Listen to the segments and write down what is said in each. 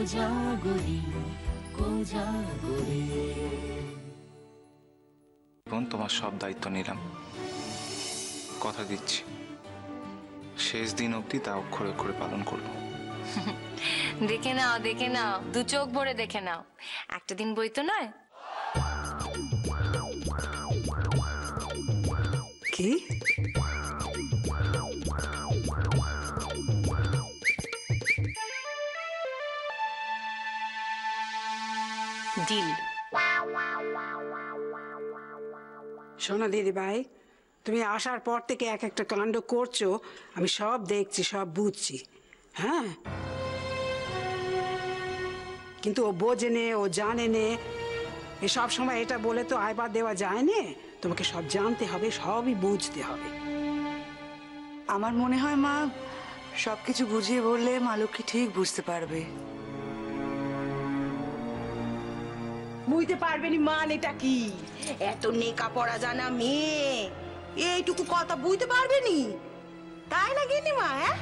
কোজাগরি কোজাগরি। বোন, তোমার সব দায়িত্ব নিলাম, কথা দিচ্ছি শেষ দিন অবধি তা অক্ষরে অক্ষরে পালন করব। দেখে নাও দেখে নাও, দু চোখ ভরে দেখে নাও, একটা দিন বই তো নয়। কি ডিল। শোনো দিদি ভাই, তুমি আসার পর থেকে এক একটা কাণ্ড করছো, আমি সব দেখছি, সব বুঝছি। হ্যাঁ, কিন্তু ও বোঝে নে, ও জানে নে, এ সব সময় এটা বলে তো আইবার দেওয়া যায় না। তোমাকে সব জানতে হবে, সবই বুঝতে হবে। আমার মনে হয় মা সবকিছু বুঝিয়ে বললে মা লক্ষ্মী ঠিক বুঝতে পারবে। বুঝতে পারবেনি মান এটা কি? এত নেকা পড়া জানা মেয়ে এইটুকু কথা বুঝতে পারবেনি, তাই না গিনি মা? হ্যাঁ,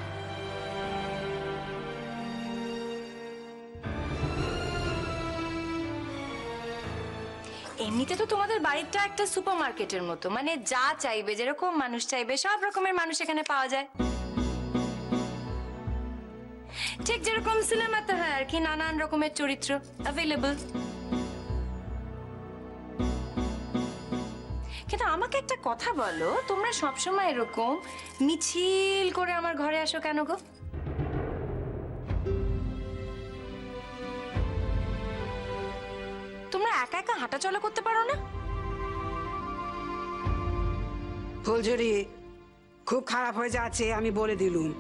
এমনিতে তো তোমাদের বাড়িটা একটা সুপার মার্কেটের মতো, মানে যা চাইবে, যেরকম মানুষ চাইবে সব রকমের মানুষ এখানে পাওয়া যায়। ঠিক যেরকম সিনেমাতে হয় আর কি, নানান রকমের চরিত্র অ্যাভেলেবল। কিন্তু আমাকে একটা কথা বলো, তোমরা সবসময় এরকম মিছিল করে আমার ঘরে আসো কেন গো? তোমরা একা একা হাঁটা চলা করতে পারো না? ফুলঝুরি, খুব খারাপ হয়ে যাচ্ছে, আমি বলে দিলুম।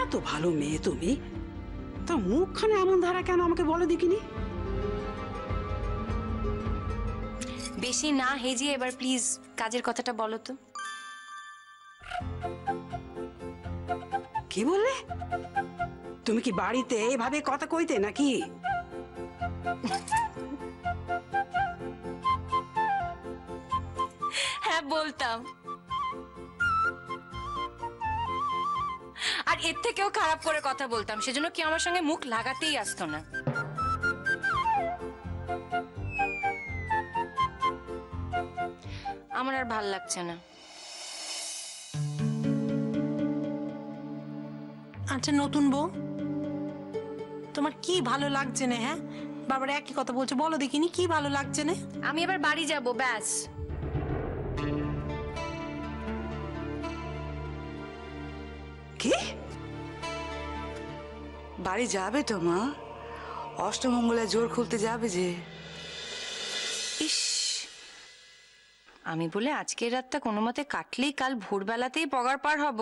এত ভালো মেয়ে তুমি, তো মুখখানে এমন ধারা কেন আমাকে বলে দেখিনি? বেশি না হেজিয়ে এবার প্লিজ কাজের কথাটা বলো তো। কি বললে? তুমি কি বাড়িতে এইভাবে কথা কইতে নাকি? হ্যাঁ বলতাম, আর এর থেকেও খারাপ করে কথা বলতাম, সেজন্য কি আমার সঙ্গে মুখ লাগাতেই আসতো না। আমার আর ভাল লাগছে না। আচ্ছা নতুন বউ, তোমার কি ভালো লাগছে না? হ্যাঁ, বারবার একই কথা বলছো, বলো দেখিনি কি ভালো লাগছে না? আমি এবার বাড়ি যাব, ব্যাস। কি? বাড়ি যাবে তো মা, অষ্টমঙ্গলায় জোর খুলতে যাবে যে। ইস, আমি বলে আজকের রাতটা কোনো মতে কাটলেই কাল ভোরবেলাতেই পগার পার হব।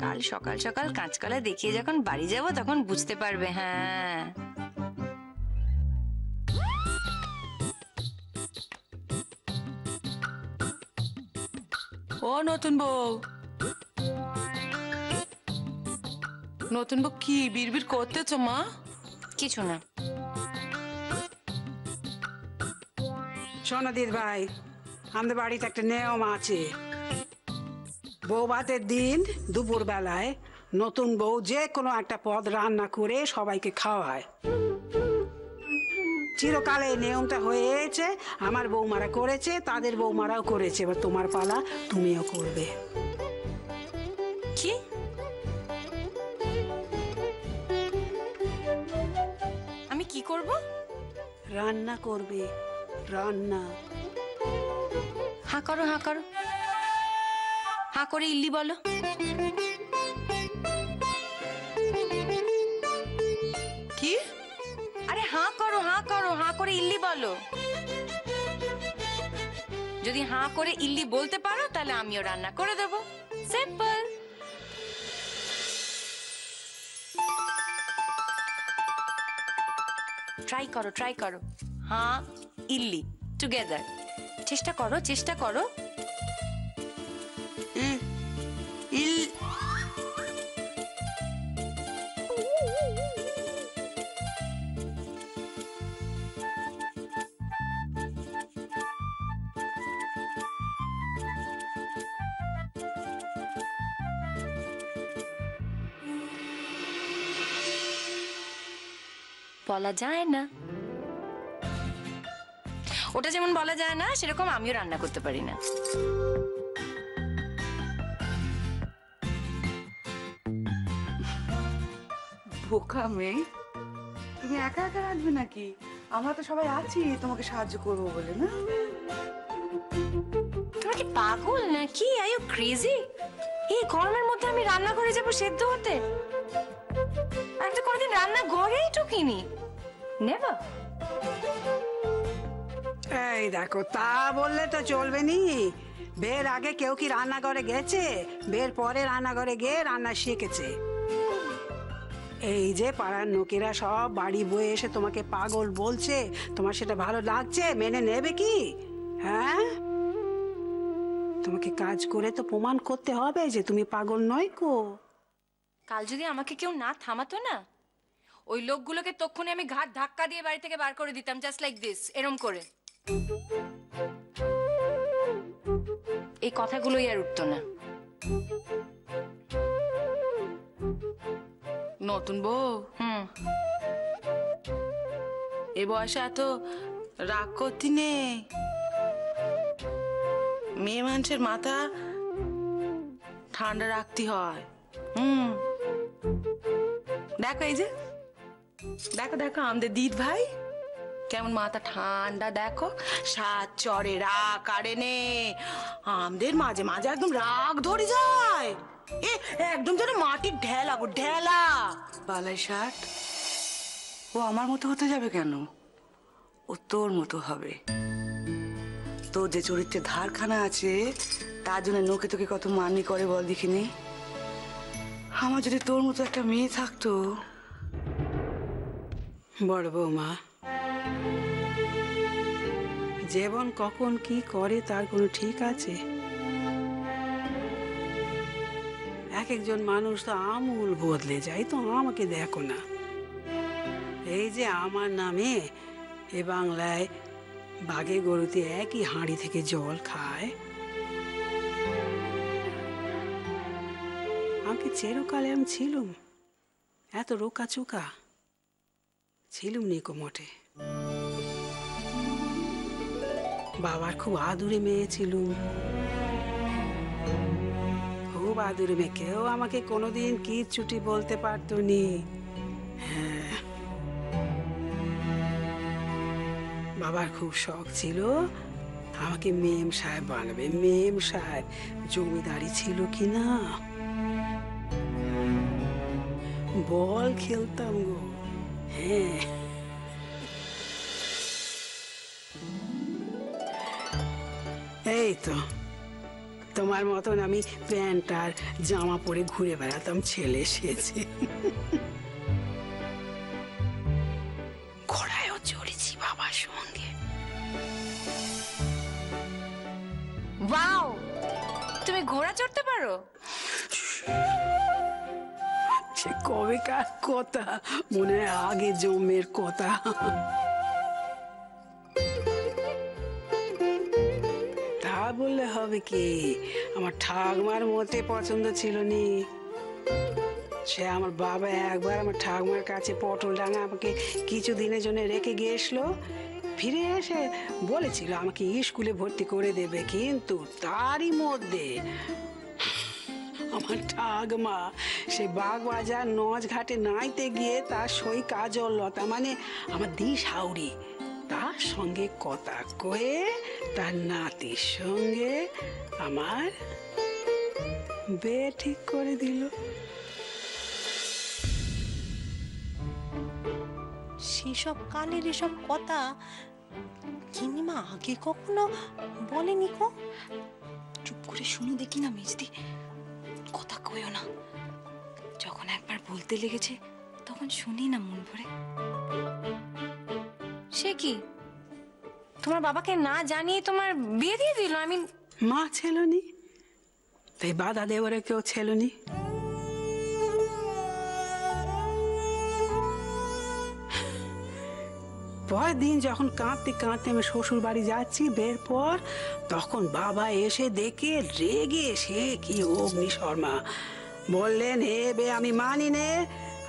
কাল সকাল সকাল কাঁচকলা দেখিয়ে যখন বাড়ি যাব তখন বুঝতে পারবে। হ্যাঁ, ও নতুন বউ, নতুন বউ কি বিড়বিড় করতেছো মা? কিছু না। শোনো দিদি ভাই, আমাদের বাড়িতে একটা নিয়ম আছে। বউ ভাতের দিন দুপুর বেলায় নতুন বউ যে কোনো একটা পদ রান্না করে সবাইকে খাওয়ায়। চিরকালে এই নিয়মটা হয়েছে, আমার বৌমারা করেছে, তাদের বৌমারাও করেছে, এবার তোমার পালা, তুমিও করবে। কি? আমি কি করব? রান্না করবে, রান্না। হাঁ করো, হাঁ করো, হাঁ করে ইল্লি বলো। কি? আরে হাঁ করো, হাঁ করো, হাঁ করে ইল্লি বলো। যদি হাঁ করে ইল্লি বলতে পারো তাহলে আমিও রান্না করে দেবো, সিম্পল। ট্রাই করো, ট্রাই করো। হাঁ ইল্লি টুগেদার, চেষ্টা করো, চেষ্টা করো। বলা যায় না। ওটা যেমন বলা যায় না, সেরকম আমিও রান্না করতে পারি না। বোকা মেয়ে, তুমি একা একা রাঁধবে নাকি? আমরা তো সবাই আছি তোমাকে সাহায্য করবো বলে, না? তোমরা কি পাগল নাকি? Are you crazy? এই গরমের মধ্যে আমি রান্না করে যাবো সেদ্ধ হতে? আমি তো কোনোদিন রান্না ঘরেই ঢুকিনি। নেভার। এই দেখো, তা বললে তো চলবে নি। বের আগে কেউ কি রান্নাঘরে গেছে? বের পরে রান্নাঘরে গিয়ে রান্না শিখেছে। এই যে পাড়ার লোকেরা সব বাড়ি বয়ে এসে তোমাকে পাগল বলছে, তোমার সেটা ভালো লাগছে? মেনে নেবে কি? হ্যাঁ, তোমাকে কাজ করে তো প্রমাণ করতে হবে যে তুমি পাগল নয় কো। কাল যদি আমাকে কেউ না থামাতো না, ওই লোকগুলোকে তক্ষুনি আমি ঘাট ধাক্কা দিয়ে বাড়ি থেকে বার করে দিতাম, জাস্ট লাইক দিস, এরম করে। এই কথাগুলোই আর উঠতো না। নতুন বউ, এ বয়সে এত রাগ করতি নেই। মেয়ে মানুষের মাথা ঠান্ডা রাখতে হয়। দেখো এই যে, দেখো দেখো আমাদের দিদ ভাই কেমন মাথা ঠান্ডা, দেখো সাত চড়ে রাগ কাড়ে নে। আমাদের মাঝে মাঝে একদম রাগ ধরে যায়, এ একদম যেন মাটির ঢেলা গো ঢেলা। বালাই ষাট, ও আমার মতো হতে যাবে কেন? ও তোর মতো হবে। তোর যে চরিত্রের ধারখানা আছে, তার জন্য নোকে তোকে কত মানি করে বল দেখিনি। আমার যদি তোর মতো একটা মেয়ে থাকতো। বড় বৌমা, জীবন কখন কি করে তার কোনো ঠিক আছে? এক একজন মানুষ তো আমূল বদলে যায়। তো আমাকে দেখো না, এই যে আমার নামে এ বাংলায় বাঘে গরুতে একই হাঁড়ি থেকে জল খায়। আমাকে চিরকালে আমি ছিলুম এত রোকা চোকা? ছিলুম নিকো মোটে। বাবার খুব আদুরে মেয়ে ছিলুম, খুব আদুরে মেয়ে। কেউ আমাকে কোনোদিন কিচ্ছুটি বলতে পারতো নি। হ্যাঁ, বাবার খুব শখ ছিল আমাকে মেম সাহেব বানাবে। মেম সাহেব জমিদারি ছিল কি না, বল খেলতাম গো। হ্যাঁ, এই তো তোমার মতন আমি প্যান্ট আর জামা পরে ঘুরে বেড়াতাম, ছেলে সেজে। ঘোড়ায়ও চড়েছি বাবার সঙ্গে। ওয়াও, তুমি ঘোড়া চড়তে পারো? সে কবেকার কথা, মনে হয় আগে জমের কথা। তা বললে হবে কি? আমার ঠাকমার মতে পছন্দ ছিল নি। সে আমার বাবা একবার আমার ঠাকমার কাছে পটল ডাঙা আমাকে কিছু দিনের জন্য রেখে গিয়েছিল। ফিরে এসে বলেছিল আমাকে স্কুলে ভর্তি করে দেবে, কিন্তু তারই মধ্যে আমার ঠাকমা সে বাগবাজার নজ ঘাটে নাইতে গিয়ে তার সই কাজল লতা, মানে আমার দি শাউরি, তার সঙ্গে কথা কয়ে তার নাতির সঙ্গে আমার বিয়ে ঠিক করে দিল। সেসব কালের এসব কথা কিনিমা আগে কখনো বলেনি কো? চুপ করে শুনো দেখি না মেজদি, কথা কইও না। যখন একবার বলতে লেগেছে তখন শুনি না মন ভরে। সে কি, তোমার বাবাকে না জানিয়ে তোমার বিয়ে দিয়ে দিল? আমি মা ছেলনি, তাই বাধা দেওয়ারে কেউ ছেলনি। পরের দিন যখন কাঁদতে কাঁদতে আমি শ্বশুর বাড়ি যাচ্ছি বের পর, তখন বাবা এসে দেখে রেগে সে কি অগ্নি শর্মা। বললেন, হে বে, আমি মানি নে,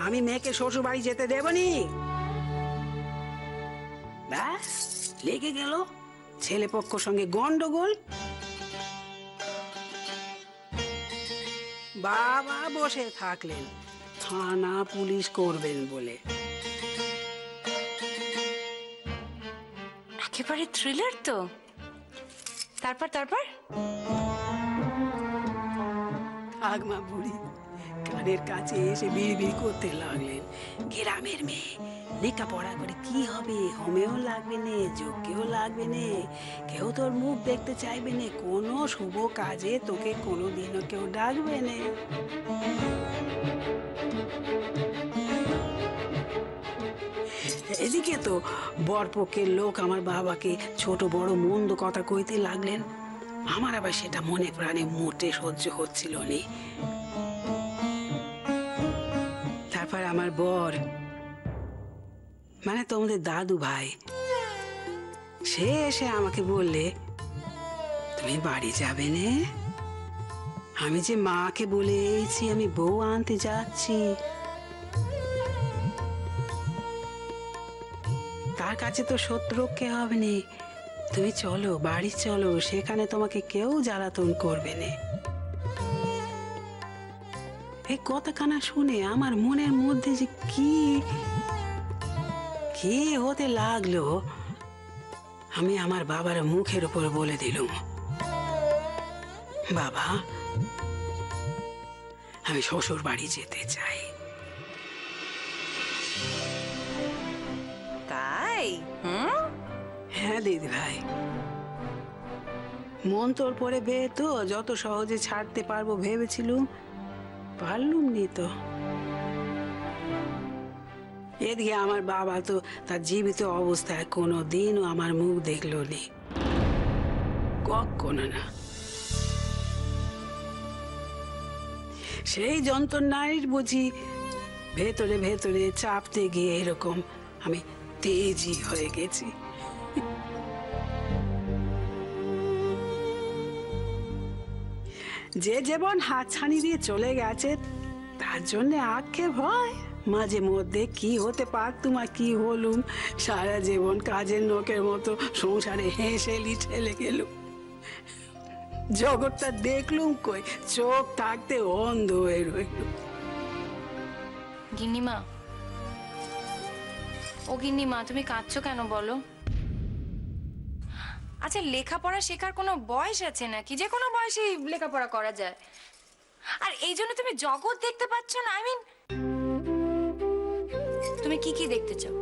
আমি মেয়েকে শ্বশুর বাড়ি যেতে দেবনি। ব্যাস লেগে গেল ছেলে পক্ষ সঙ্গে গন্ডগোল। বাবা বসে থাকলেন থানা পুলিশ করবেন বলে। একেবারে থ্রিলার তো। তারপর তারপর আগমা বুড়ি কানের কাছে এসে বিড়বিড় করতে লাগলেন, গ্রামের মেয়ে লেখাপড়া করে কি হবে, হোমেও লাগবে নে, যজ্ঞেও লাগবে নে, কেউ তোর মুখ দেখতে চাইবে নে, কোনো শুভ কাজে তোকে কোনোদিনও কেউ ডাকবে নে। এদিকে তো বরপক্ষের লোক আমার বাবাকে ছোট বড় মন্দ কথা কইতে লাগলেন। আমার আবার সেটা মনে প্রাণে মোটে সহ্য হচ্ছিল না। তারপর আমার বর মানে তোমাদের দাদু ভাই সে এসে আমাকে বললে, তুমি বাড়ি যাবে নে? আমি যে মাকে বলে এসেছি আমি বউ আনতে যাচ্ছি। তার কাছে তো শত্রুকে হবে না, তুমি চলো বাড়ি চলো, সেখানে তোমাকে কেউ জ্বালাতন করবে না। এই কথাখানা শুনে আমার মনের মধ্যে যে কি কি হতে লাগলো আমি আমার বাবার মুখের উপর বলে দিলুম, বাবা আমি শ্বশুর বাড়ি যেতে চাই। তাই? হ্যাঁ দিদি ভাই, মন তোর পরে বেয়ে তো যত সহজে ছাড়তে পারবো ভেবেছিলুম, পারলুম নি তো। এদিকে আমার বাবা তো তার জীবিত অবস্থায় কোনো দিনও আমার মুখ দেখলো নি, কখনো না। সেই যন্ত্রণার বুঝি ভেতরে ভেতরে চাপতে গিয়ে এরকম আমি তেজি হয়ে গেছি। যে যেমন হাতছানি দিয়ে চলে গেছে তার জন্য আক্ষেপ হয় মাঝে মধ্যে, কি হতে পারতুম আর কি হলুম, সারা জীবন কাজের লোকের মতো সংসারে হেসেলি ঠেলে গেলুম। জগৎটা দেখলুম কই, চোখ থাকতে অন্ধ হয়ে রইল। গিন্নিমা, ও গিন্নিমা তুমি কাঁদছো কেন বলো? আচ্ছা লেখাপড়া শেখার কোনো বয়স আছে নাকি? যে কোনো বয়সেই লেখাপড়া করা যায়। আর এই জন্য তুমি জগৎ দেখতে পাচ্ছ না? আই মিন তুমি কি কি দেখতে চাও,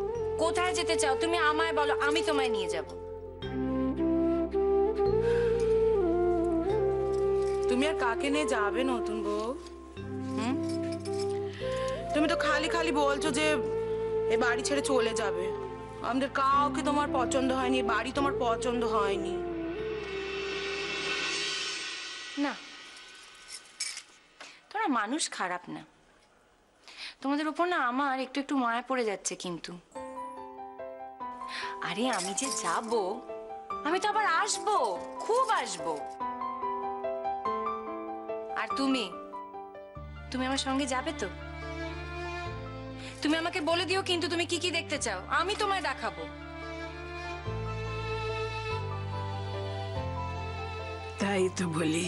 কোথায় যেতে চাও তুমি আমায় বলো, আমি তোমায় নিয়ে যাব। তুমি আর কাকে নিয়ে যাবে নতুন বউ? তুমি তো খালি খালি বলছো যে এ বাড়ি ছেড়ে চলে যাবে। আমাদের কাউকে তোমার পছন্দ হয়নি, এ বাড়ি তোমার পছন্দ হয়নি। না, তোরা মানুষ খারাপ না, তোমাদের উপর না আমার একটু একটু মায়া পড়ে যাচ্ছে কিন্তু। আরে আমি যে যাব, আমি তো আবার আসবো, খুব আসবো। আর তুমি তুমি আমার সঙ্গে যাবে তো? তুমি আমাকে বলে দিও কিন্তু তুমি কি কি দেখতে চাও, আমি তোমায় দেখাবো। তাই তো বলি,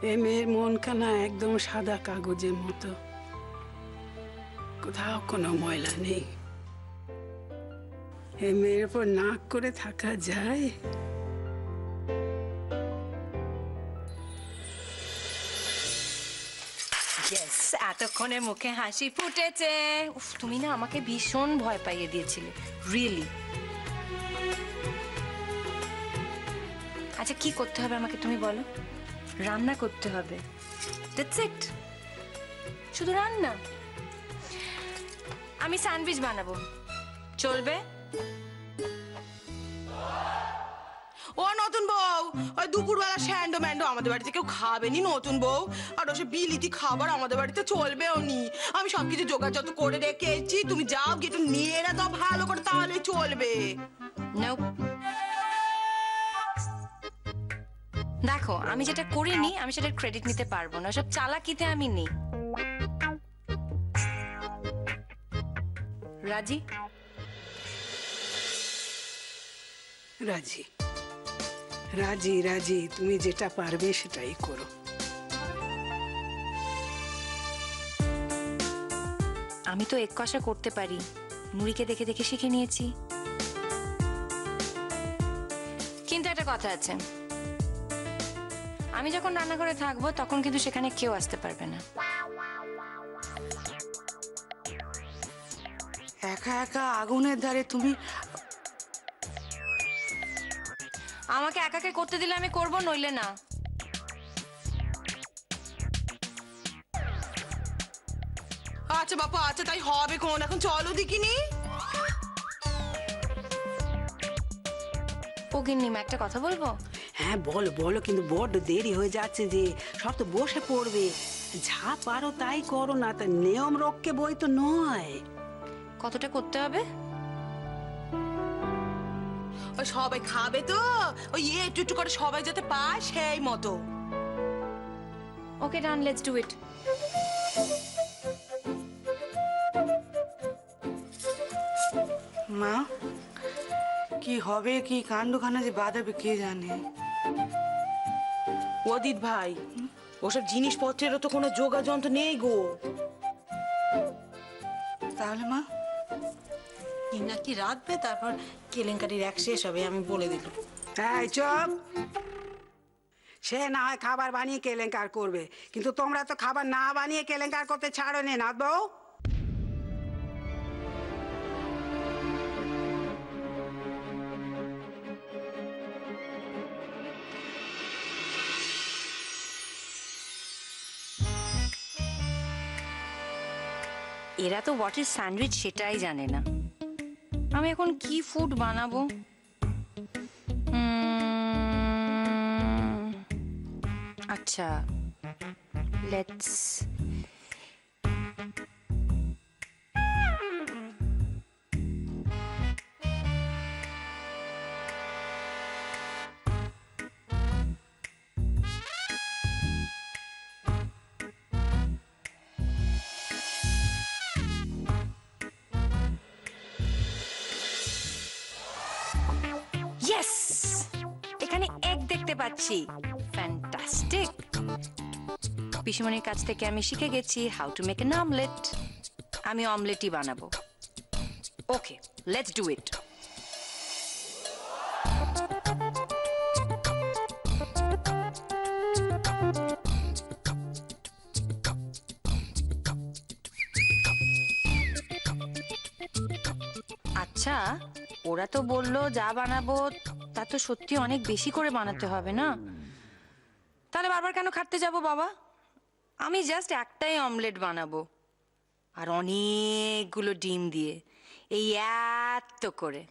এ মেয়ের মনখানা একদম সাদা কাগজের মতো, কোথাও কোনো ময়লা নেই। এ মেয়ের উপর নাক করে থাকা যায়? ইয়েস, এতক্ষণে মুখে হাসি ফুটেছে। উফ, তুমি না আমাকে ভীষণ ভয় পাইয়ে দিয়েছিলে, রিয়েলি। আচ্ছা কি করতে হবে আমাকে তুমি বলো? রান্না করতে হবে, দ্যাটস ইট, শুধু রান্না। আমি স্যান্ডউইচ বানাবো, চলবে? ও নতুন বউ, ওই দুপুরবেলা স্যান্ডো ম্যান্ডো আমাদের বাড়িতে কেউ খাবে নি নতুন বউ। আর ওসে বিলিতি খাবার আমাদের বাড়িতে চলবেও নি। আমি সবকিছু যোগাযোগ করে রেখেছি, তুমি যাও গিয়ে একটু নিয়ে না দাও ভালো করে, তাহলে চলবে। Nope. দেখো আমি যেটা করিনি আমি সেটার ক্রেডিট নিতে পারবো না, সব চালাকিতে আমি নেই। রাজি? রাজি রাজি রাজি, তুমি যেটা পারবে সেটাই করো। আমি তো এক কষা করতে পারি, নুরিকে দেখে দেখে শিখে নিয়েছি। কিন্তু একটা কথা আছে, আমি যখন রান্নাঘরে থাকবো তখন কিন্তু সেখানে কেউ আসতে পারবে না। একা একা আগুনের ধারে তুমি আমাকে একাকে করতে দিলে আমি করব, নইলে না। আচ্ছা বাপু, আচ্ছা তাই হবে কোন, এখন চলো দেখিনি। ও গিন্নিমা, একটা কথা বলবো? হ্যাঁ বলো বলো, কিন্তু বড্ড দেরি হয়ে যাচ্ছে যে, সব তো বসে পড়বে। যা পারো তাই করো না, তা নিয়ম রক্ষে বই তো নয়। কতটা করতে হবে? ওই সবাই খাবে তো, ওই একটু একটু করে সবাই যাতে পায় সেই মতো। ওকে ডান, লেটস ডু ইট। মা, কি হবে, কি কাণ্ডখানা যে বাঁধাবে কে জানে। অদিত ভাই, ওসব জিনিসপত্রেরও তো কোনো যোগাযন্ত্র নেই গো। তাহলে মা? কি নাকি রাখবে, তারপর কেলেঙ্কারির এক শেষ হবে, আমি বলে দিলাম। এই চুপ! সে না হয় খাবার বানিয়ে কেলেঙ্কার করবে, কিন্তু তোমরা তো খাবার না বানিয়ে কেলেঙ্কার করতে ছাড়ো নি, না বউ? এরা তো হোয়াট ইজ স্যান্ডউইচ সেটাই জানে না। আমি এখন কি ফুড বানাবো? আচ্ছা, লেটস ইয়েস, এখানে এগ দেখতে পাচ্ছি। ফ্যান্টাস্টিক। পিসিমণির কাছ থেকে আমি শিখে গেছি how to make an omelette. আমি অমলেটই বানাবো। ওকে, লেটস ডু ইট। আচ্ছা, ওরা তো বললো যা বানাবো তা তো সত্যি অনেক বেশি করে বানাতে হবে না? তাহলে বারবার কেন খাটতে যাব বাবা? আমি জাস্ট একটাই অমলেট বানাবো, আর অনেকগুলো ডিম দিয়ে, এই এত করে।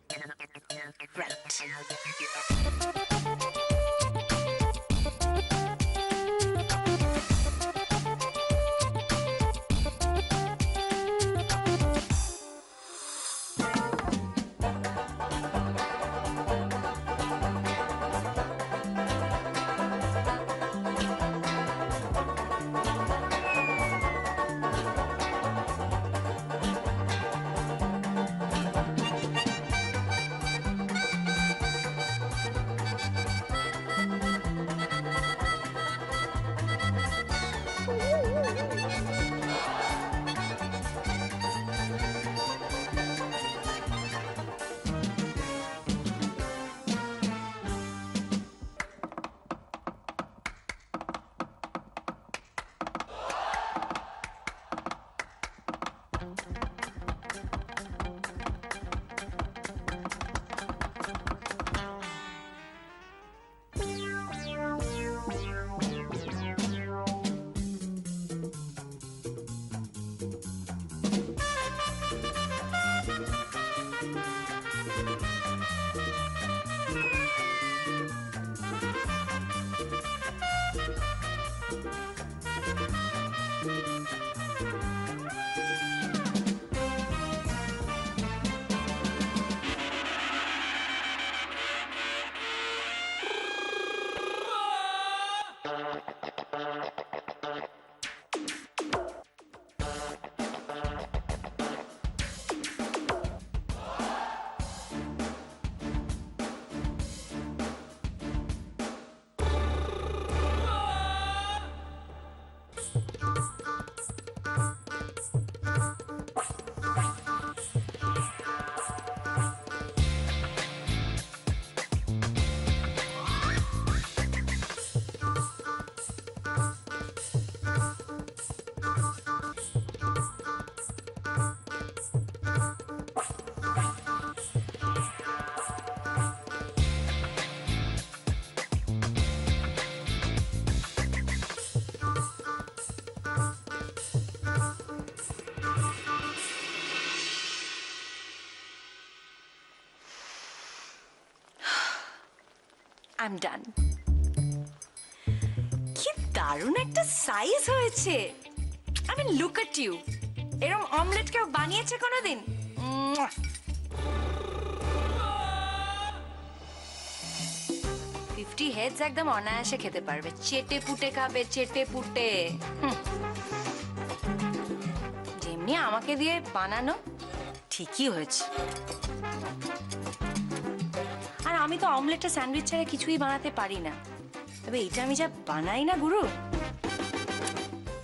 I am done. কি দারুণ একটা সাইজ হয়েছে। I mean look at you. এরকম অমলেট কেউ বানিয়েছে কোনোদিন? 50 হেডস একদম অনায়াসে খেতে পারবে, চেটে পুটে খাবে, চেটে পুটে। যেমনি আমাকে দিয়ে বানানো ঠিকই হয়েছে। আর আমি তো অমলেটটা স্যান্ডউইচ ছাড়া কিছুই বানাতে পারি না, তবে এটা আমি যা বানাই না গুরু,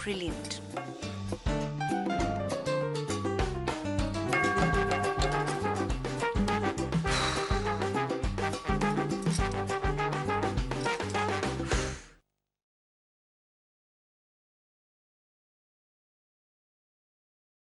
ব্রিলিয়েন্ট।